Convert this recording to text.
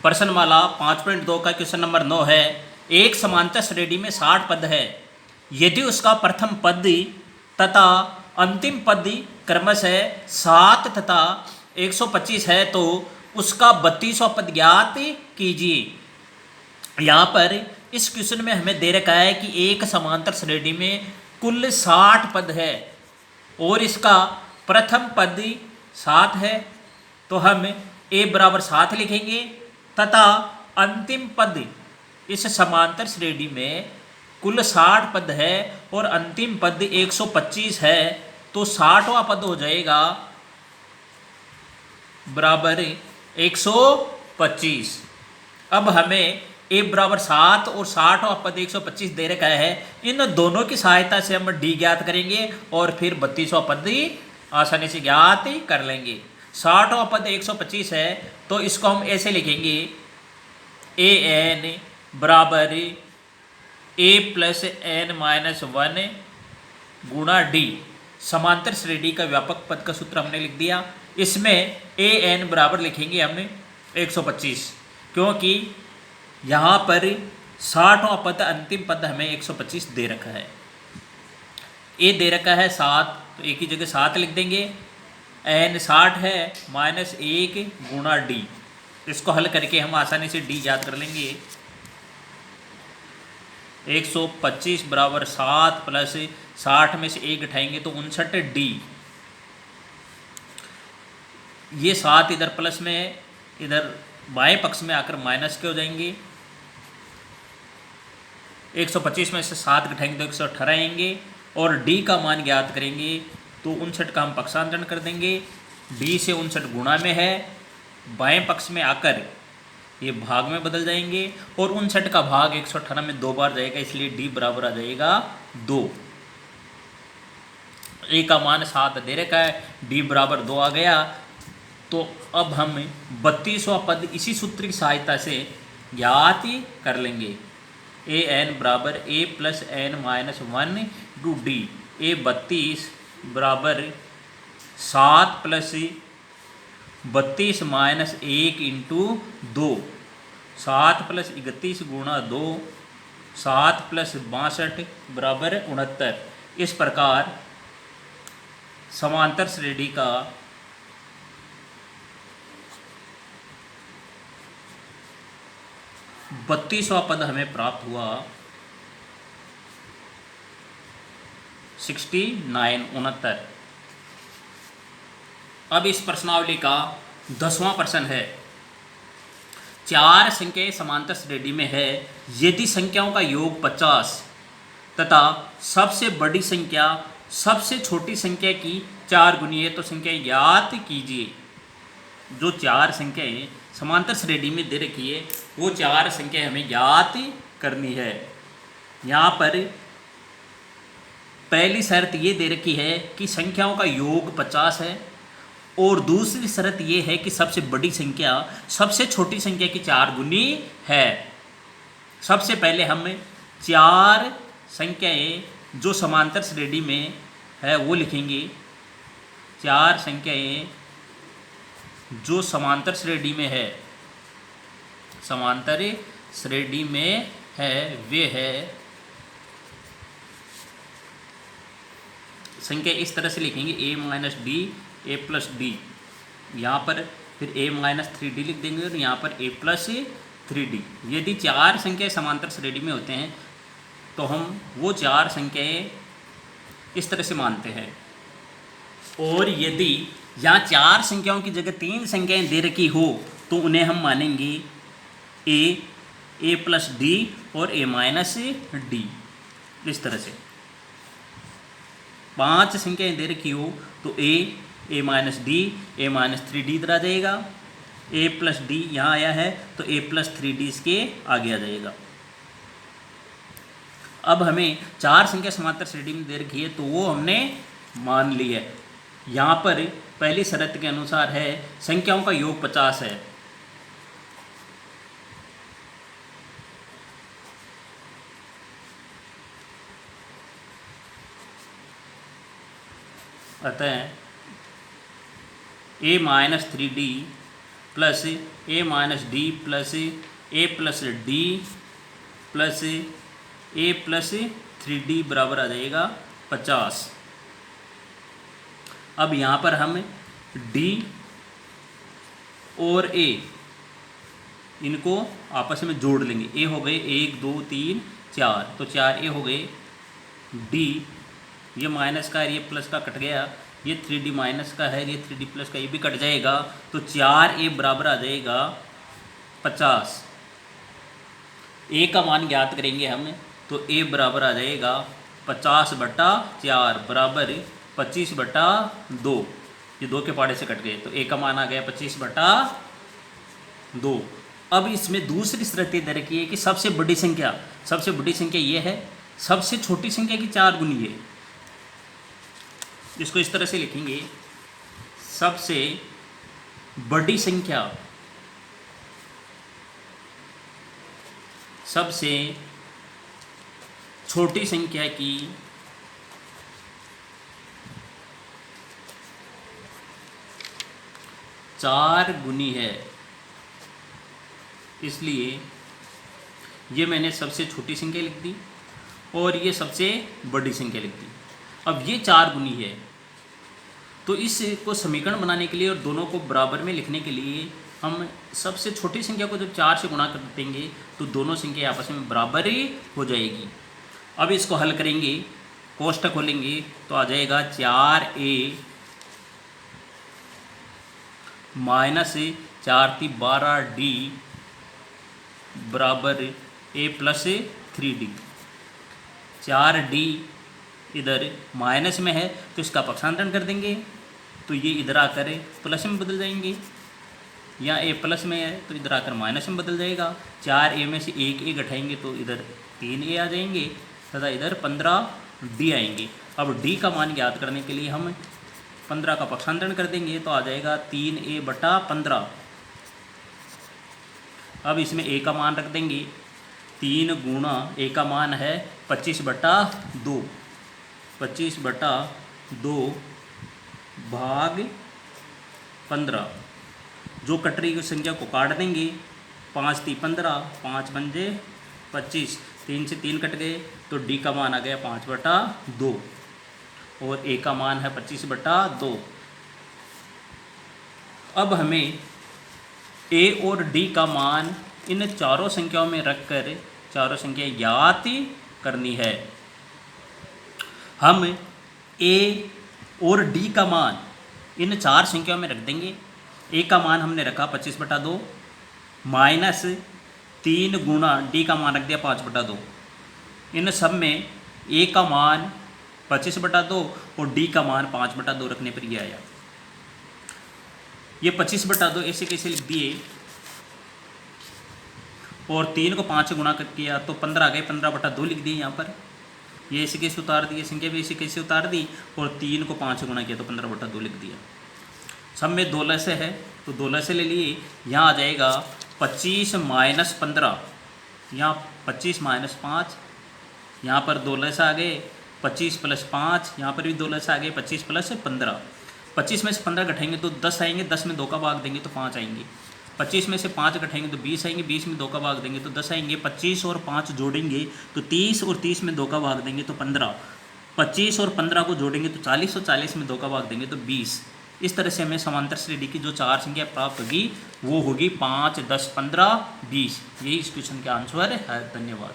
प्रश्नमाला 5.2 का question number 9 है। एक समांतर श्रेणी में 60 पद है। यदि उसका प्रथम पद तथा अंतिम पद क्रमशः 7 तथा 125 है तो उसका 32वां पद ज्ञात कीजिए। यहाँ पर इस क्वेश्चन में हमें दे रखा है कि एक समांतर श्रेणी में कुल 60 पद है और इसका प्रथम पद 7 है, तो हम a बराबर 7 लिखेंगे तथा अंतिम पद इस समांतर श्रेणी में कुल 60 पद है और अंतिम पद 125 है, तो 60वां पद हो जाएगा बराबर 125। अब हमें a बराबर 7 और 60वां पद 125 दे रखा है। इन दोनों की सहायता से हम d ज्ञात करेंगे और फिर 32वां पद आसानी से ज्ञात कर लेंगे। 60वां पद 125 है तो इसको हम ऐसे लिखेंगे ए एन बराबर a प्लस एन माइनस 1 गुणा डी। समांतर श्रेणी का व्यापक पद का सूत्र हमने लिख दिया। इसमें ए एन बराबर लिखेंगे हमने 125, क्योंकि यहाँ पर 60वां पद अंतिम पद हमें 125 दे रखा है। ए दे रखा है 7, तो एक ही जगह 7 लिख देंगे। एन 60 है माइनस 1 गुणा डी। इसको हल करके हम आसानी से डी याद कर लेंगे। 125 बराबर 7 प्लस 60 में से 1 घटाएंगे तो 59 डी। ये 7 इधर प्लस में इधर बाएं पक्ष में आकर माइनस के हो जाएंगे। 125 में से 7 घटाएंगे तो 118 आएंगे और डी का मान ज्ञात करेंगे तो 59 का हम पक्षांतरण कर देंगे। डी से 59 गुणा में है, बाएं पक्ष में आकर ये भाग में बदल जाएंगे और 59 का भाग 118 में 2 बार जाएगा, इसलिए डी बराबर आ जाएगा 2। ए का मान 7 दे रखा है, डी बराबर 2 आ गया। तो अब हम 32वां पद इसी सूत्र की सहायता से ज्ञात कर लेंगे। ए एन बराबर A plus N minus 1 two D. A 32 बराबर 7 प्लस 32 माइनस 1 इंटू 2। 7 प्लस 31 गुणा 2, 7 प्लस 62 बराबर 69। इस प्रकार समांतर श्रेणी का बत्तीसवां पद हमें प्राप्त हुआ 69। अब इस प्रश्नावली का 10वां प्रश्न है। 4 संख्याएं समांतर श्रेणी में है। यदि संख्याओं का योग 50 तथा सबसे बड़ी संख्या सबसे छोटी संख्या की 4 गुनी है तो संख्या ज्ञात कीजिए। जो 4 संख्याएं समांतर श्रेणी में दे रखी है वो 4 संख्या हमें ज्ञात करनी है। यहाँ पर पहली शर्त ये दे रखी है कि संख्याओं का योग 50 है और दूसरी शर्त ये है कि सबसे बड़ी संख्या सबसे छोटी संख्या की 4 गुनी है। सबसे पहले हम 4 संख्याएं जो समांतर श्रेणी में है वो लिखेंगे। 4 संख्याएं जो समांतर श्रेणी में है, समांतर श्रेणी में है वे है संख्या इस तरह से लिखेंगे a minus D A plus D. यहाँ पर फिर a माइनस 3d लिख देंगे और यहाँ पर a प्लस 3d। यदि 4 संख्याएं समांतर श्रेणी में होते हैं तो हम वो 4 संख्याएं इस तरह से मानते हैं। और यदि यहाँ 4 संख्याओं की जगह 3 संख्याएं दे रखी हो तो उन्हें हम मानेंगे a प्लस डी और a माइनस डी। इस तरह से 5 संख्याएं दे रखी हो तो a minus D a minus 3d इधर आ जाएगा। a प्लस डी यहाँ आया है तो a प्लस 3d इसके आगे आ जाएगा। अब हमें 4 संख्या समांतर श्रेणी में दे रखी है तो वो हमने मान ली है। यहाँ पर पहली शर्त के अनुसार है संख्याओं का योग 50 है। अतः a minus 3d plus A minus D plus A plus D plus A plus 3d बराबर आ जाएगा 50। अब यहाँ पर हम d और a इनको आपस में जोड़ लेंगे। a हो गए 1 2 3 4, तो 4a हो गए। d ये माइनस का है, ये प्लस का कट गया, ये 3d माइनस का है, ये 3d प्लस का, ये भी कट जाएगा, तो 4a बराबर आ जाएगा 50। a का मान ज्ञात करेंगे हम, तो a बराबर आ जाएगा 50/4 बराबर 25/2। ये 2 के पाड़े से कट गए, तो a का मान आ गया 25/2। अब इसमें दूसरी शर्त दे रखी है कि सबसे बड़ी संख्या ये है, सबसे छोटी संख्या की 4 गुनी है। इसको इस तरह से लिखेंगे, सबसे बड़ी संख्या सबसे छोटी संख्या की 4 गुनी है। इसलिए ये मैंने सबसे छोटी संख्या लिख दी और ये सबसे बड़ी संख्या लिख दी। अब ये 4 गुनी है, तो इसको समीकरण बनाने के लिए और दोनों को बराबर में लिखने के लिए हम सबसे छोटी संख्या को जब 4 से गुणा कर देंगे तो दोनों संख्या आपस में बराबर ही हो जाएगी। अब इसको हल करेंगे, कोष्ठक खोलेंगे, तो आ जाएगा 4a माइनस 4 × 12d बराबर a प्लस 3d। 4d इधर माइनस में है तो इसका पक्षांतरण कर देंगे, तो ये इधर आकर प्लस में बदल जाएंगे। या a प्लस में है तो इधर आकर माइनस में बदल जाएगा। 4a में से एक a घटाएंगे तो इधर 3a आ जाएंगे तथा इधर 15d आएंगे। अब d का मान ज्ञात करने के लिए हम 15 का पक्षांतरण कर देंगे, तो आ जाएगा 3a/15। अब इसमें a का मान रख देंगे, 3 गुणा a का मान है 25/2, 25/2 भाग 15। जो कट रही संख्या को काट देंगे, 5 × 15, 5 × 5 = 25, 3 से 3 कट गए, तो d का मान आ गया 5/2 और a का मान है 25/2। अब हमें a और d का मान इन चारों संख्याओं में रखकर चारों संख्याएं ज्ञात करनी है। हम a और d का मान इन 4 संख्याओं में रख देंगे। a का मान हमने रखा 25/2 माइनस 3 गुणा d का मान रख दिया 5/2। इन सब में a का मान 25/2 और d का मान 5/2 रखने पर यह आया। ये 25/2 ऐसे कैसे लिख दिए और 3 को 5 से गुणा कर किया तो 15 आ गए, 15/2 लिख दिए यहाँ पर। ये ऐसे कैसे उतार दिए, संख्या भी ऐसे कैसे उतार दी और 3 को 5 से गुणा किया तो 15/2 लिख दिया। सब में 2 लसे है तो 2 लसे ले लिए। यहाँ आ जाएगा 25 - 15, यहाँ 25 - 5, यहाँ पर 2 लस आ गए, 25 + 5, यहाँ पर भी 2 लस आ गए, 25 + 15। 25 में से 15 घटाएंगे तो 10 आएंगे, 10 में 2 का भाग देंगे तो 5 आएंगे। 25 में से 5 घटाएंगे तो 20 आएंगे, 20 में 2 का भाग देंगे तो 10 आएंगे। 25 और 5 जोड़ेंगे तो 30 और 30 में 2 का भाग देंगे तो 15। 25 और 15 को जोड़ेंगे तो 40 और 40 में 2 का भाग देंगे तो 20। इस तरह से हमें समांतर श्रेणी की जो 4 संख्या प्राप्त होगी वो होगी 5, 10, 15, 20। यही इस क्वेश्चन का आंसर है। धन्यवाद।